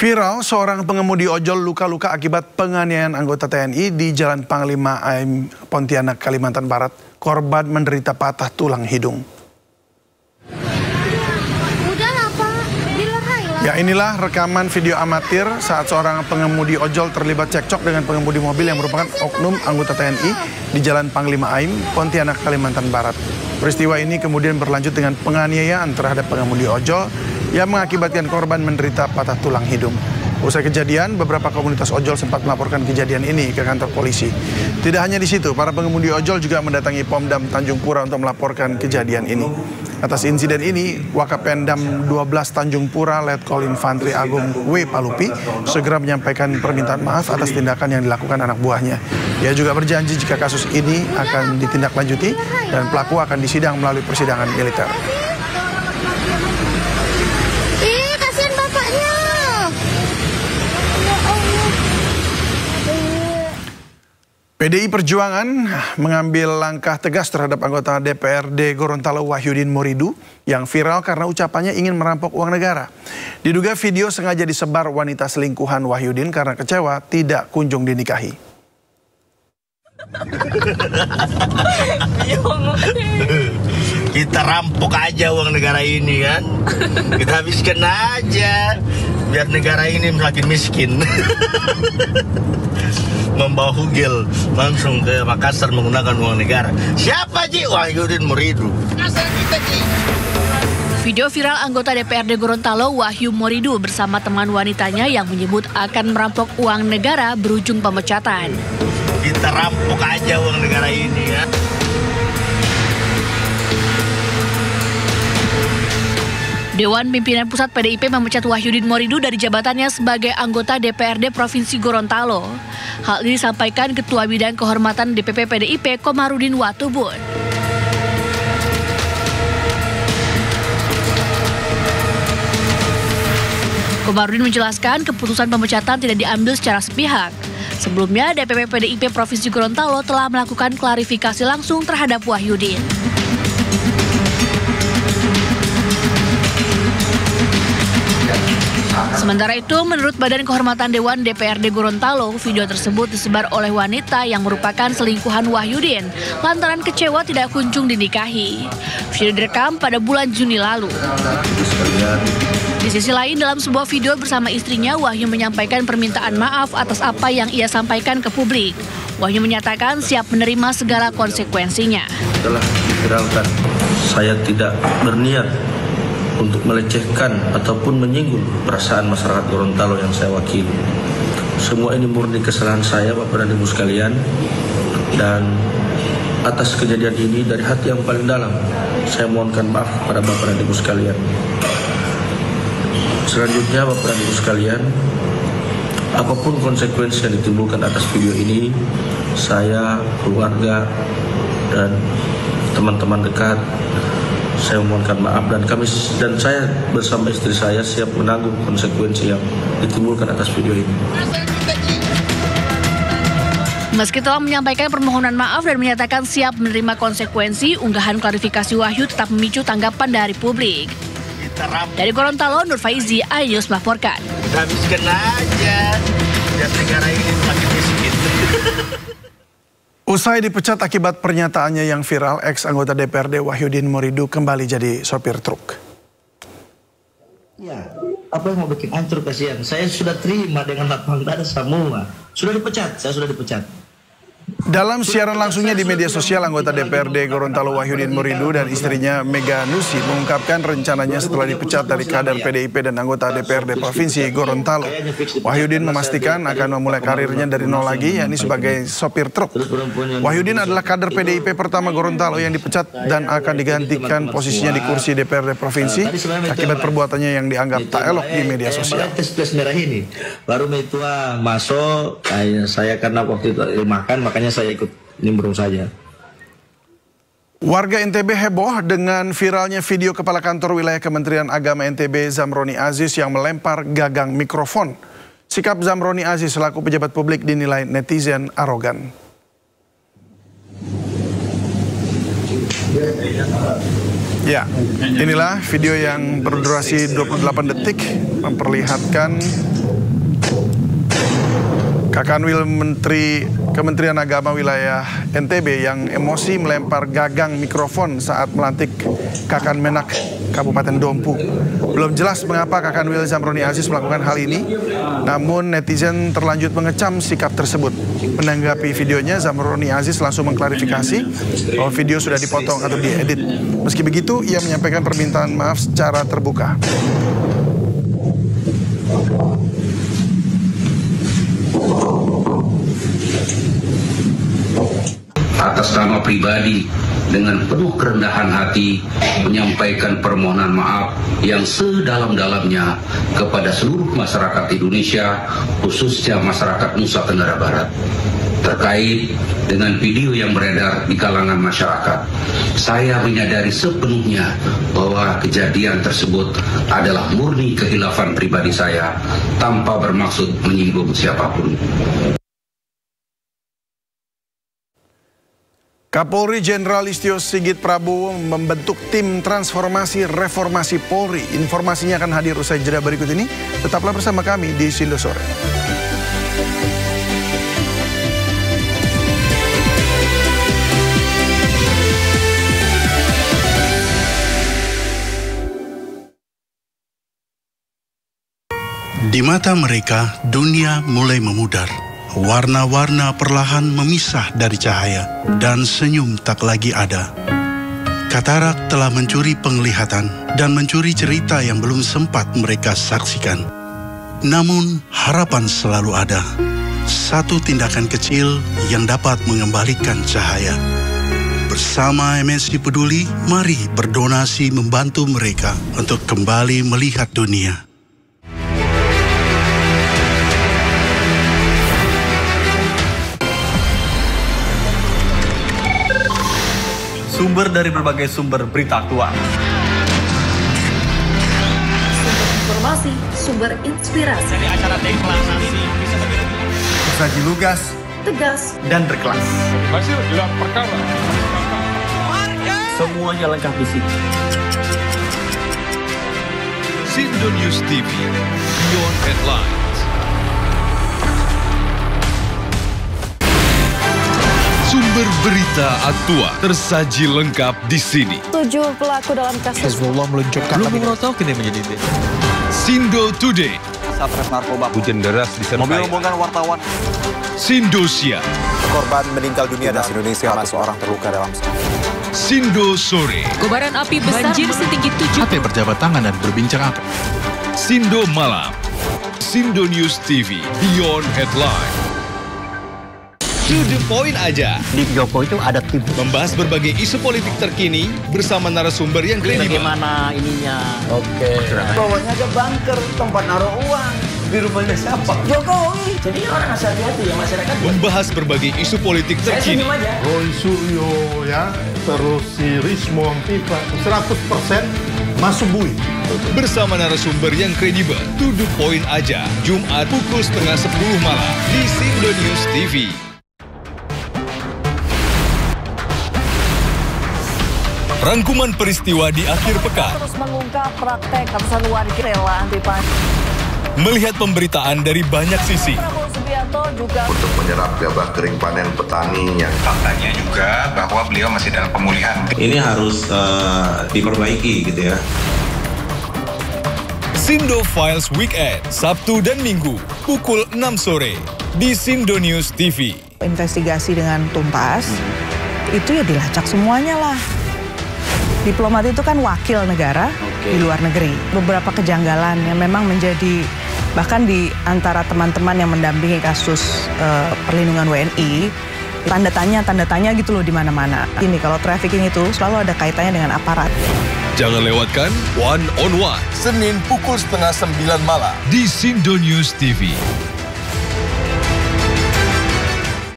Viral, seorang pengemudi ojol luka-luka akibat penganiayaan anggota TNI di Jalan Panglima Aim, Pontianak, Kalimantan Barat. Korban menderita patah tulang hidung. Ya, inilah rekaman video amatir saat seorang pengemudi ojol terlibat cekcok dengan pengemudi mobil yang merupakan oknum anggota TNI di Jalan Panglima Aim, Pontianak, Kalimantan Barat. Peristiwa ini kemudian berlanjut dengan penganiayaan terhadap pengemudi ojol yang mengakibatkan korban menderita patah tulang hidung. Usai kejadian, beberapa komunitas ojol sempat melaporkan kejadian ini ke kantor polisi. Tidak hanya di situ, para pengemudi ojol juga mendatangi Pomdam Tanjung Pura untuk melaporkan kejadian ini. Atas insiden ini, Wakapendam 12 Tanjung Pura Letkol Infantri Agung W. Palupi segera menyampaikan permintaan maaf atas tindakan yang dilakukan anak buahnya. Ia juga berjanji jika kasus ini akan ditindaklanjuti dan pelaku akan disidang melalui persidangan militer. Kasihan bapaknya. PDI Perjuangan mengambil langkah tegas terhadap anggota DPRD Gorontalo Wahyudin Moridu yang viral karena ucapannya ingin merampok uang negara. Diduga video sengaja disebar wanita selingkuhan Wahyudin karena kecewa tidak kunjung dinikahi. Kita rampok aja uang negara ini kan. Kita habiskan aja biar negara ini makin miskin. Membawa hugel langsung ke Makassar menggunakan uang negara. Siapa Ji? Wahyudin Moridu. Asal kita Ji. Video viral anggota DPRD Gorontalo Wahyu Moridu bersama teman wanitanya yang menyebut akan merampok uang negara berujung pemecatan. Kita rampok aja uang negara ini ya. Dewan Pimpinan Pusat PDIP memecat Wahyudin Moridu dari jabatannya sebagai anggota DPRD Provinsi Gorontalo. Hal ini disampaikan Ketua Bidang Kehormatan DPP PDIP Komarudin Watubun. Komarudin menjelaskan keputusan pemecatan tidak diambil secara sepihak. Sebelumnya, DPP PDIP Provinsi Gorontalo telah melakukan klarifikasi langsung terhadap Wahyudin. Sementara itu, menurut Badan Kehormatan Dewan DPRD Gorontalo, video tersebut disebar oleh wanita yang merupakan selingkuhan Wahyudin lantaran kecewa tidak kunjung dinikahi. Video direkam pada bulan Juni lalu. Di sisi lain, dalam sebuah video bersama istrinya, Wahyu menyampaikan permintaan maaf atas apa yang ia sampaikan ke publik. Wahyu menyatakan siap menerima segala konsekuensinya. Telah diviralkan, saya tidak berniat untuk melecehkan ataupun menyinggung perasaan masyarakat Gorontalo yang saya wakili. Semua ini murni kesalahan saya, Bapak dan Ibu sekalian, dan atas kejadian ini dari hati yang paling dalam, saya mohonkan maaf kepada Bapak dan Ibu sekalian. Selanjutnya, Bapak dan Ibu sekalian, apapun konsekuensi yang ditimbulkan atas video ini, saya, keluarga, dan teman-teman dekat, saya memohonkan maaf dan saya bersama istri saya siap menanggung konsekuensi yang ditimbulkan atas video ini. Meski telah menyampaikan permohonan maaf dan menyatakan siap menerima konsekuensi, unggahan klarifikasi Wahyu tetap memicu tanggapan dari publik. Dari Gorontalo, Nur Faizi, iNews melaporkan. Habiskan aja biar negara ini makin miskin. Usai dipecat akibat pernyataannya yang viral, ex-anggota DPRD Wahyudin Moridu kembali jadi sopir truk. Ya, apa yang mau bikin hancur kasihan? Saya sudah terima dengan lapang dada semua. Sudah dipecat, saya sudah dipecat. Dalam siaran langsungnya di media sosial, anggota DPRD Gorontalo Wahyudin Moridu dan istrinya Mega Nusi mengungkapkan rencananya setelah dipecat dari kader PDIP dan anggota DPRD Provinsi Gorontalo. Wahyudin memastikan akan memulai karirnya dari nol lagi, yakni sebagai sopir truk. Wahyudin adalah kader PDIP pertama Gorontalo yang dipecat dan akan digantikan posisinya di kursi DPRD Provinsi akibat perbuatannya yang dianggap tak elok di media sosial. Tes merah ini baru itu masuk, saya karena waktu itu makan, makanya saya ikut nimbrung saja. Warga NTB heboh dengan viralnya video Kepala Kantor Wilayah Kementerian Agama NTB Zamroni Aziz yang melempar gagang mikrofon. Sikap Zamroni Aziz selaku pejabat publik dinilai netizen arogan. Ya, inilah video yang berdurasi 28 detik memperlihatkan Kakanwil Menteri Kementerian Agama Wilayah NTB yang emosi melempar gagang mikrofon saat melantik Kakanmenak Kabupaten Dompu. Belum jelas mengapa Kakanwil Zamroni Aziz melakukan hal ini, namun netizen terlanjut mengecam sikap tersebut. Menanggapi videonya, Zamroni Aziz langsung mengklarifikasi bahwa video sudah dipotong atau diedit. Meski begitu, ia menyampaikan permintaan maaf secara terbuka. Atas nama pribadi, dengan penuh kerendahan hati, menyampaikan permohonan maaf yang sedalam-dalamnya kepada seluruh masyarakat Indonesia, khususnya masyarakat Nusa Tenggara Barat, terkait dengan video yang beredar di kalangan masyarakat. Saya menyadari sepenuhnya bahwa kejadian tersebut adalah murni kehilafan pribadi saya, tanpa bermaksud menyinggung siapapun. Kapolri Jenderal Listio Sigit Prabowo membentuk tim transformasi reformasi Polri. Informasinya akan hadir usai jeda berikut ini. Tetaplah bersama kami di Sindo Sore. Di mata mereka, dunia mulai memudar. Warna-warna perlahan memisah dari cahaya, dan senyum tak lagi ada. Katarak telah mencuri penglihatan dan mencuri cerita yang belum sempat mereka saksikan. Namun, harapan selalu ada. Satu tindakan kecil yang dapat mengembalikan cahaya. Bersama MSI Peduli, mari berdonasi membantu mereka untuk kembali melihat dunia. Sumber dari berbagai sumber berita aktual. Sumber informasi, sumber inspirasi. Dari acara deklarasi bisa Saji lugas, tegas, dan berkelas. Hasil gelar perkara. Semuanya lengkap di sini. Sindo News TV, Beyond Headlines. Sumber berita aktual tersaji lengkap di sini. 7 pelaku dalam kasus Hezbollah meluncurkan menjadi Sindo Today. Sapres narkoba. Hujan deras disertai Mobil rombongan wartawan. Sindosia. Korban meninggal dunia dan Indonesia, 100 orang terluka dalam Sindo Sore. Kobaran api besar banjir setinggi 7 Hati berjabat tangan dan berbincang apa? Sindo Malam. Sindo News TV, Beyond Headline. To the point aja. Di Joko itu ada tim. Membahas berbagai isu politik terkini bersama narasumber yang kredibel. Bagaimana ininya? Oke. Bawahnya ada bunker, tempat naruh uang. Di rumahnya siapa? Jokowi. Jadi orang harus hati-hati ya masyarakat. Membahas berbagai isu politik terkini. Roy Suryo ya, terus si Rismo Pipa 100% masuk bui. Bersama narasumber yang kredibel. To the point aja. Jumat pukul 9:30 malam di Sindo News TV. Rangkuman peristiwa di akhir pekan. terus mengungkap praktek ratusan warga rela anti-pan. Melihat pemberitaan dari banyak sisi. Prabowo Subianto juga untuk menyerap gabah kering panen petaninya. Faktanya juga bahwa beliau masih dalam pemulihan. Ini harus diperbaiki gitu ya. Sindo Files Weekend, Sabtu dan Minggu, pukul 6 sore di Sindo News TV. Investigasi dengan tuntas, itu ya dilacak semuanya lah. Diplomat itu kan wakil negara di luar negeri. Beberapa kejanggalan yang memang menjadi, bahkan di antara teman-teman yang mendampingi kasus perlindungan WNI, tanda tanya gitu loh di mana-mana. Ini kalau trafficking itu selalu ada kaitannya dengan aparat. Jangan lewatkan One on One, Senin pukul 8:30 malam di Sindo News TV.